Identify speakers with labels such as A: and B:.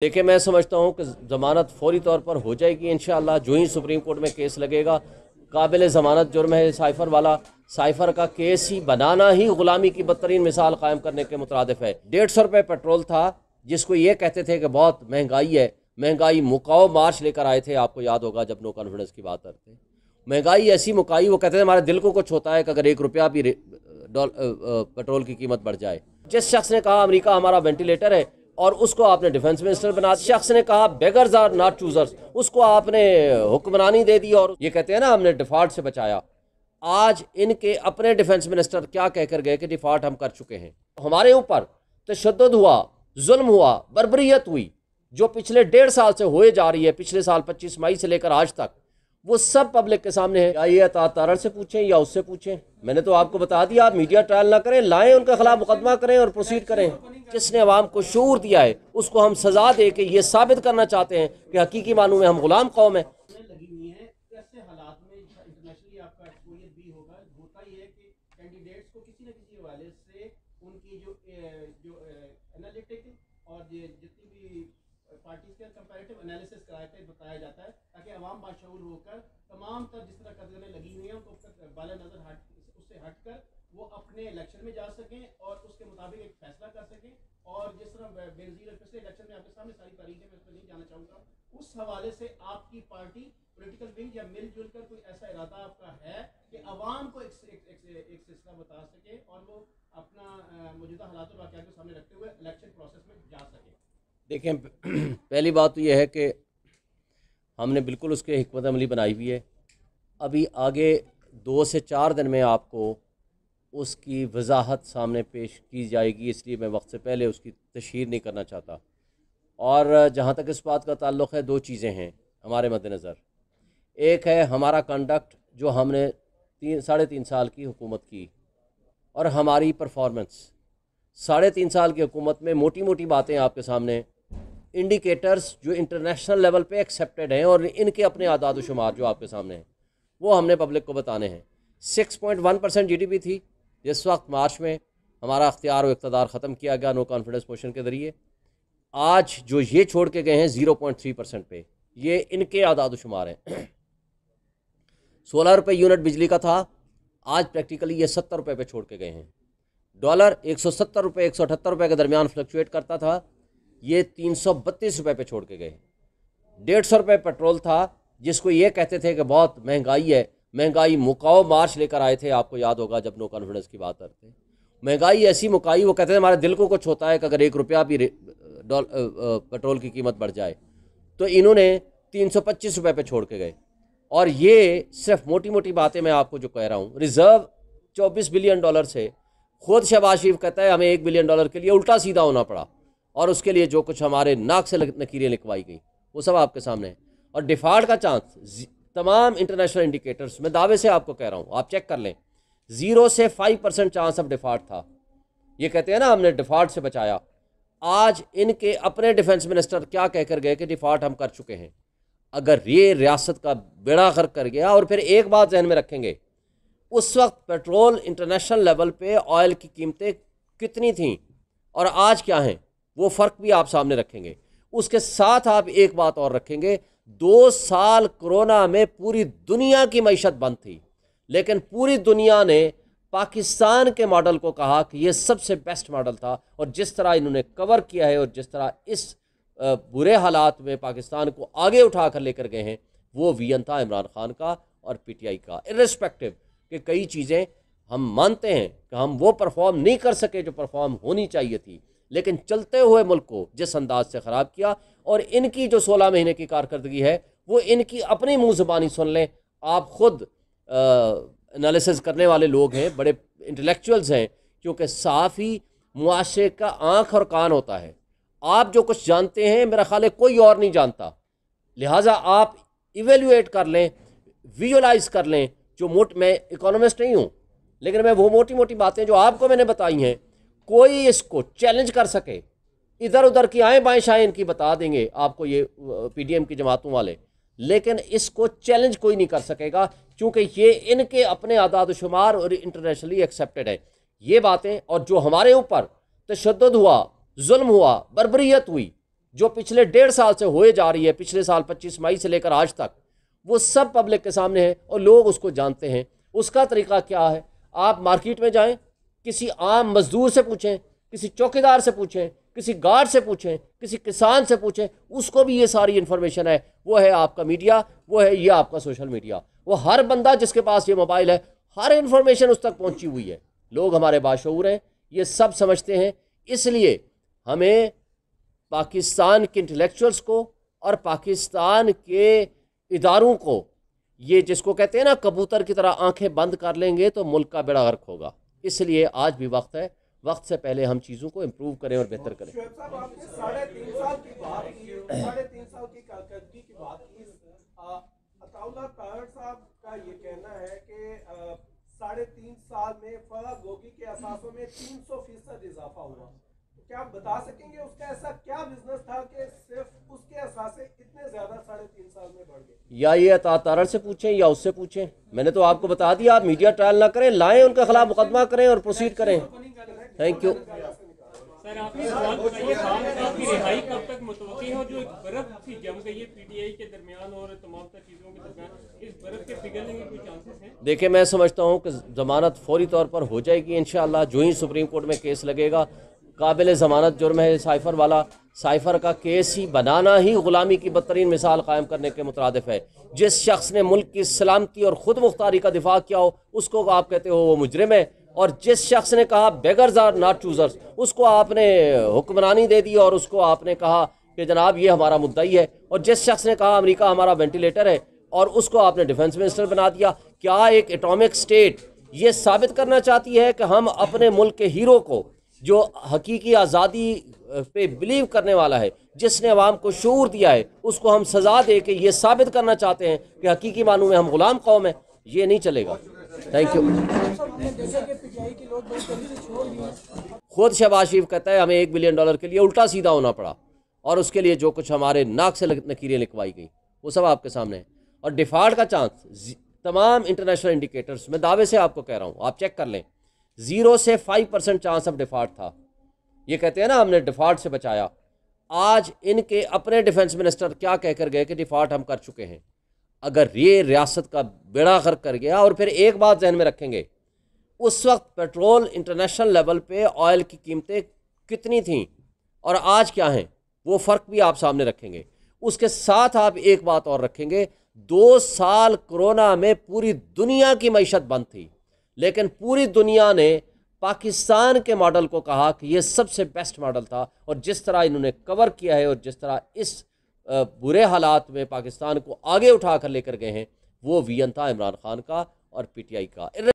A: देखिए, मैं समझता हूँ कि ज़मानत फौरी तौर पर हो जाएगी इंशाअल्लाह। जो ही सुप्रीम कोर्ट में केस लगेगा, काबिल ज़मानत जुर्म है साइफ़र वाला। साइफ़र का केस ही बनाना ही ग़ुलामी की बदतरीन मिसाल कायम करने के मुतरादिफ है। 150 रुपये पेट्रोल था, जिसको ये कहते थे कि बहुत महंगाई है, महंगाई मुकाओ मार्च लेकर आए थे, आपको याद होगा जब नो कॉन्फिडेंस की बात करते। महंगाई ऐसी मुकाई, वो कहते थे हमारे दिल को कुछ होता है कि अगर 1 रुपया भी पेट्रोल की कीमत बढ़ जाए। जिस शख्स ने कहा अमेरिका हमारा वेंटिलेटर है और उसको आपने डिफेंस मिनिस्टर बना दिया, शख्स ने कहा बेगर्स आर नॉट चूजर्स, उसको आपने हुक्मरानी दे दी और ये कहते हैं ना हमने डिफॉल्ट से बचाया। आज इनके अपने डिफेंस मिनिस्टर क्या कहकर गए कि डिफॉल्ट हम कर चुके हैं। हमारे ऊपर तशद्दुद हुआ, जुल्म हुआ, बर्बरियत हुई, जो पिछले 1.5 साल से होए जा रही है, पिछले साल 25 मई से लेकर आज तक, वो सब पब्लिक के सामने है। या ये तारण से पूछें या उससे पूछें, मैंने तो आपको बता दिया। आप मीडिया ट्रायल ना करें, लाएं, उनके खिलाफ मुकदमा करें और प्रोसीड करें। जिसने अवाम को शऊर दिया है उसको हम सजा दे के ये साबित करना चाहते हैं कि हकीकी मानों में हम गुलाम कौम है।
B: पार्टीज के कंपैरेटिव एनालिसिस कराते बताया जाता है ताकि अवाम बाशऊर होकर तमाम तर जिस तरह कदमें लगी हुई हैं उनको बाला नजर उससे हटकर वो अपने इलेक्शन में जा सकें और उसके मुताबिक एक फैसला कर सकें। और जिस तरह बेनजीर पिछले इलेक्शन में आपके सामने सारी तारीखें मैं उस पर नहीं जाना चाहूँगा, उस हवाले से आपकी पार्टी पॉलिटिकल विंग या मिलजुल कर कोई ऐसा इरादा आपका है कि अवाम को एक सिलसिला बता सके और वो अपना मौजूदा हालात और वाक़यात को सामने रखते हुए इलेक्शन प्रोसेस में जा सके।
A: देखें, पहली बात तो यह है कि हमने बिल्कुल उसके हिकमत अमली बनाई हुई है। अभी आगे 2 से 4 दिन में आपको उसकी वजाहत सामने पेश की जाएगी, इसलिए मैं वक्त से पहले उसकी तशहीर नहीं करना चाहता। और जहाँ तक इस बात का ताल्लुक़ है, 2 चीज़ें हैं हमारे मद्देनज़र। एक है हमारा कंडक्ट, जो हमने 3.5 साल की हुकूमत की, और हमारी परफॉर्मेंस। 3.5 साल की हुकूमत में मोटी मोटी बातें आपके सामने, इंडिकेटर्स जो इंटरनेशनल लेवल पे एक्सेप्टेड हैं और इनके अपने आदाद शुमार जो आपके सामने हैं, वो हमने पब्लिक को बताने हैं। 6.1% GDP थी जिस वक्त मार्च में हमारा अख्तियार व इक़्तिदार ख़त्म किया गया नो कॉन्फिडेंस मोशन के ज़रिए। आज जो ये छोड़ के गए हैं 0.3% पे, ये इनके आदाद शुमार हैं। 16 रुपये यूनिट बिजली का था, आज प्रैक्टिकली ये 70 रुपये पे छोड़ के गए हैं। डॉलर 170 रुपये 178 रुपये के दरमियान फ्लक्चुएट करता था, ये 332 रुपये पे छोड़ के गए। 150 रुपये पेट्रोल था, जिसको ये कहते थे कि बहुत महंगाई है, महंगाई मुकाओ मार्च लेकर आए थे, आपको याद होगा जब नो कॉन्फिडेंस की बात करते। महंगाई ऐसी मुकाई, वो कहते थे हमारे दिल को कुछ होता है कि अगर 1 रुपया भी पेट्रोल की कीमत बढ़ जाए। तो इन्होंने 325 रुपये पे छोड़ के गए। और ये सिर्फ मोटी मोटी बातें मैं आपको जो कह रहा हूँ। रिज़र्व 24 बिलियन डॉलर से खुद शहबाज शरीफ कहता है हमें 1 बिलियन डॉलर के लिए उल्टा सीधा होना पड़ा, और उसके लिए जो कुछ हमारे नाक से नकीरें लिखवाई गई वो सब आपके सामने है। और डिफ़ॉल्ट का चांस तमाम इंटरनेशनल इंडिकेटर्स, मैं दावे से आपको कह रहा हूँ, आप चेक कर लें, 0 से 5% चांस ऑफ डिफ़ॉल्ट था। ये कहते हैं ना हमने डिफ़ॉल्ट से बचाया। आज इनके अपने डिफेंस मिनिस्टर क्या कहकर गए कि डिफ़ॉल्ट हम कर चुके हैं। अगर ये रियासत का बेड़ा गर्क कर गया, और फिर एक बात जहन में रखेंगे, उस वक्त पेट्रोल इंटरनेशनल लेवल पे ऑयल की कीमतें कितनी थीं और आज क्या हैं, वो फ़र्क भी आप सामने रखेंगे। उसके साथ आप एक बात और रखेंगे, 2 साल कोरोना में पूरी दुनिया की मईशत बंद थी, लेकिन पूरी दुनिया ने पाकिस्तान के मॉडल को कहा कि ये सबसे बेस्ट मॉडल था। और जिस तरह इन्होंने कवर किया है और जिस तरह इस बुरे हालात में पाकिस्तान को आगे उठा कर लेकर गए हैं, वो विजन था इमरान खान का और PTI का। इर्रेस्पेक्टिव कि कई चीज़ें हम मानते हैं कि हम वो परफॉर्म नहीं कर सके जो परफॉर्म होनी चाहिए थी, लेकिन चलते हुए मुल्क को जिस अंदाज से ख़राब किया। और इनकी जो 16 महीने की कारकर्दगी है, वो इनकी अपनी मुँह ज़बानी सुन लें। आप ख़ुद एनालिसिस करने वाले लोग हैं, बड़े इंटेलेक्चुअल्स हैं, क्योंकि साफ़ी मुआशरे का आँख और कान होता है। आप जो कुछ जानते हैं मेरा ख्याल है कोई और नहीं जानता, लिहाजा आप इवेल्युएट कर लें, विजुलाइज कर लें। मैं इकोनॉमिस्ट नहीं हूँ, लेकिन मैं वो मोटी मोटी बातें जो आपको मैंने बताई हैं, कोई इसको चैलेंज कर सके, इधर उधर की आएँ बाएँ शाएँ इनकी बता देंगे आपको ये PDM की जमातों वाले, लेकिन इसको चैलेंज कोई नहीं कर सकेगा, क्योंकि ये इनके अपने आदाद शुमार और इंटरनेशनली एक्सेप्टेड है ये बातें। और जो हमारे ऊपर तशद्दुद हुआ, जुल्म हुआ, बर्बरियत हुई, जो पिछले 1.5 साल से होए जा रही है, पिछले साल 25 मई से लेकर आज तक, वो सब पब्लिक के सामने है और लोग उसको जानते हैं। उसका तरीका क्या है? आप मार्केट में जाएं, किसी आम मजदूर से पूछें, किसी चौकीदार से पूछें, किसी गार्ड से पूछें, किसी किसान से पूछें, उसको भी ये सारी इन्फॉर्मेशन है। वो है आपका मीडिया, वो है ये आपका सोशल मीडिया। वो हर बंदा जिसके पास ये मोबाइल है, हर इन्फॉर्मेशन उस तक पहुंची हुई है। लोग हमारे बाशऊर हैं, ये सब समझते हैं। इसलिए हमें पाकिस्तान के इंटेलेक्चुअल्स को और पाकिस्तान के इदारों को, ये जिसको कहते हैं ना कबूतर की तरह आंखें बंद कर लेंगे तो मुल्क का बेड़ा गर्क होगा। इसलिए आज भी वक्त है, वक्त से पहले हम चीज़ों को इम्प्रूव करें और बेहतर करें।
C: शुएब साहब, आपने 3.5 साल की बात की, 3.5 साल की कारकर्दगी की बात की। अताउल्लाह तारड़ साहब का ये कहना है कि 3.5 साल में फराग गोगी के असासों में 300% इजाफा हुआ। तो क्या आप बता सकेंगे उसका ऐसा क्या बिजनेस था कि सिर्फ उसके असासे इतने ज्यादा 3.5 साल में बढ़ गए?
A: या ये तारड़ से पूछें या उससे पूछें। मैंने तो आपको बता दिया, आप मीडिया ट्रायल ना करें, लाएं, उनके खिलाफ मुकदमा करें और प्रोसीड करें। Thank you.
D: सर, आपने सवाल बताइए, खान साहब की रिहाई कब तक मुतवक्की है? जो एक बर्फ सी जम गई है पीटीआई के दरमियान और तमाम तर चीज़ों के दरमियान, इस बर्फ के पिघलने के कोई चांसेस हैं?
A: देखिए, मैं समझता हूँ कि ज़मानत फौरी तौर पर हो जाएगी इंशाअल्लाह। जो ही सुप्रीम कोर्ट में केस लगेगा, काबिल ज़मानत जुर्म है साइफ़र वाला। साइफ़र का केस ही बनाना ही ग़ुलामी की बदतरीन मिसाल कायम करने के मुतरादिफ है। जिस शख्स ने मुल्क की सलामती और ख़ुद मुख्तारी का दिफा किया हो, उसको आप कहते हो वो मुजरिम है। और जिस शख्स ने कहा बेगर्स आर नॉट चूज़र्स, उसको आपने हुक्मरानी दे दी और उसको आपने कहा कि जनाब ये हमारा मुद्दाई है। और जिस शख्स ने कहा अमेरिका हमारा वेंटिलेटर है, और उसको आपने डिफेंस मिनिस्टर बना दिया। क्या एक एटॉमिक स्टेट ये साबित करना चाहती है कि हम अपने मुल्क के हीरो को, जो हकीकी आज़ादी पे बिलीव करने वाला है, जिसने अवाम को शऊर दिया है, उसको हम सज़ा दे के ये साबित करना चाहते हैं कि हकीकी मानों में हम ग़ुलाम कौम है? ये नहीं चलेगा। Thank you. खुद शहबाज शरीफ कहता है हमें $1 बिलियन के लिए उल्टा सीधा होना पड़ा, और उसके लिए जो कुछ हमारे नाक से नकीरें लिखवाई गई वो सब आपके सामने है। और डिफ़ॉल्ट का चांस, तमाम इंटरनेशनल इंडिकेटर्स, मैं दावे से आपको कह रहा हूँ, आप चेक कर लें, 0 से 5% चांस ऑफ डिफ़ॉल्ट था। ये कहते हैं ना हमने डिफ़ॉल्ट से बचाया। आज इनके अपने डिफेंस मिनिस्टर क्या कहकर गए कि डिफ़ॉल्ट हम कर चुके हैं। अगर ये रियासत का बेड़ा गर्क कर गया, और फिर एक बात जहन में रखेंगे, उस वक्त पेट्रोल इंटरनेशनल लेवल पे ऑयल की कीमतें कितनी थीं और आज क्या हैं, वो फ़र्क भी आप सामने रखेंगे। उसके साथ आप एक बात और रखेंगे, 2 साल कोरोना में पूरी दुनिया की मईशत बंद थी, लेकिन पूरी दुनिया ने पाकिस्तान के मॉडल को कहा कि ये सबसे बेस्ट मॉडल था। और जिस तरह इन्होंने कवर किया है और जिस तरह इस बुरे हालात में पाकिस्तान को आगे उठा कर लेकर गए हैं, वो विजन था इमरान खान का और पीटीआई का।